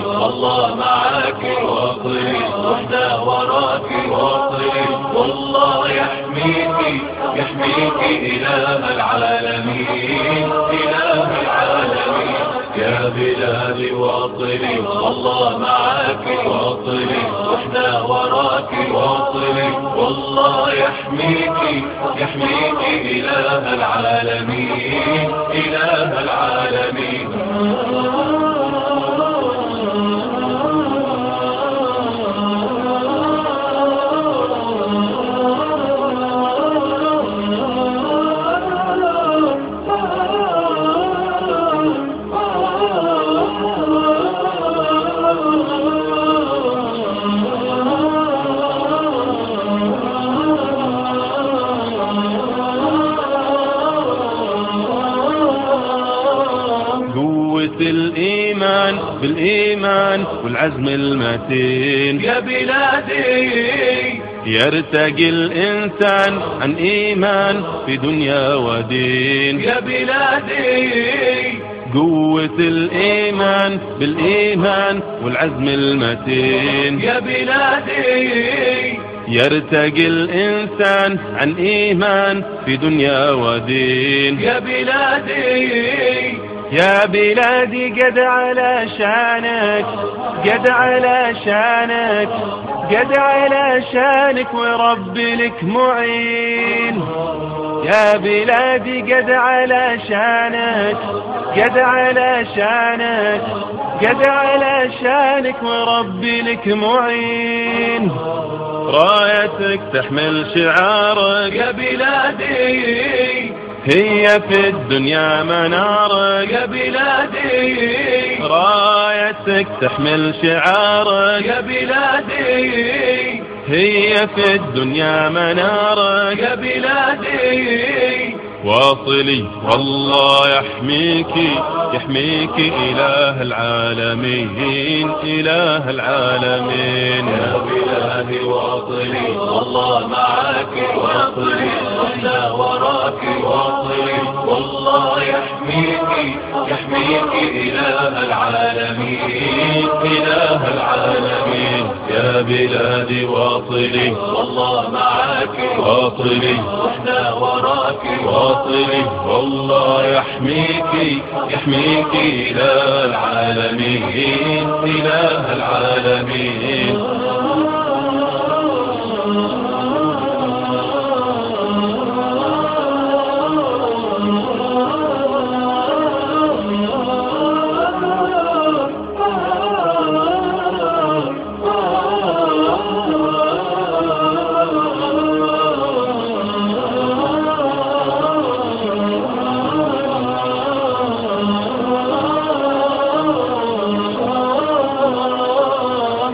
والله معاك واصلي، واحنا وراك واصلي، والله يحميك يحميك إله العالمين، إله العالمين. يا بلادي واصلي، والله معاك واصلي، واحنا وراك واصلي، والله يحميك يحميك إله العالمين، إله العالمين. الإيمان بالإيمان والعزم المتين يا بلادي يرتقي الإنسان عن إيمان في دنيا ودين. يا بلادي قوة الإيمان بالإيمان والعزم المتين يا بلادي يرتقي الإنسان عن إيمان في دنيا ودين. يا بلادي يا بلادي قد على شانك، قد على شانك، قد على شانك وربي لك معين. يا بلادي قد على شانك، قد على شانك، قد على شانك وربي لك معين. رايتك تحمل شعارك يا بلادي هي في الدنيا منارك. يا بلادي رايتك تحمل شعارك يا بلادي هي في الدنيا منارك. يا بلادي واصلي والله يحميك يحميك إله العالمين، إله العالمين. يا بلادي واصلي، والله معاك واصلي، واحنا وراك واصلي، والله يحميك يحميك إله العالمين، إله العالمين. يا بلادي واصلي، والله معاك واصلي، واحنا وراك واصلي، والله يحميك يحميك إله العالمين، إله العالمين.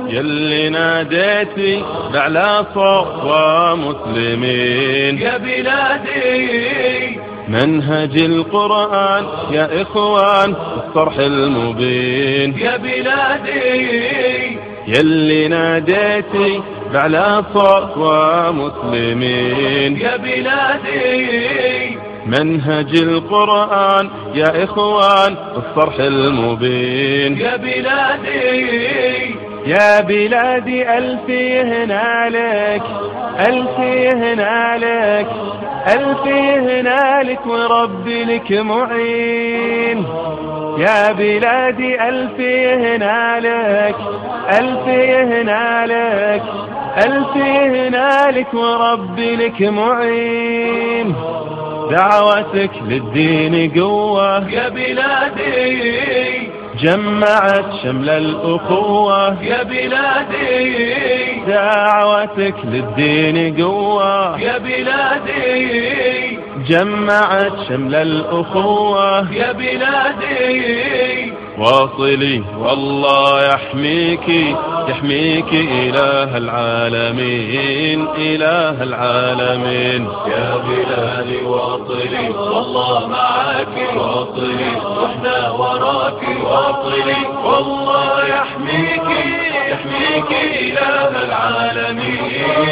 يلي ناديتي بأعلى صوت مسلمين. يا بلادي منهج القرآن يا إخوان الصرح المبين. يا بلادي يلي ناديتي بأعلى صوت مسلمين. يا بلادي منهج القرآن يا إخوان الصرح المبين. يا بلادي يا بلادي ألفي هنالك، ألفي هنالك، ألفي هنالك وربي لك معين. يا بلادي ألفي هنالك، ألفي هنالك، ألفي هنالك وربي لك معين. دعوتك للدين قوة يا بلادي جمعت شمل الأخوة. يا بلادي دعوتك للدين قوة يا بلادي جمعت شمل الأخوة. يا بلادي واصلي والله يحميك يحميك إله العالمين، إله العالمين. يا بلادي واصلي، والله معاك واصلي، واحنا وراك واصلي، والله يحميك يحميك إله العالمين،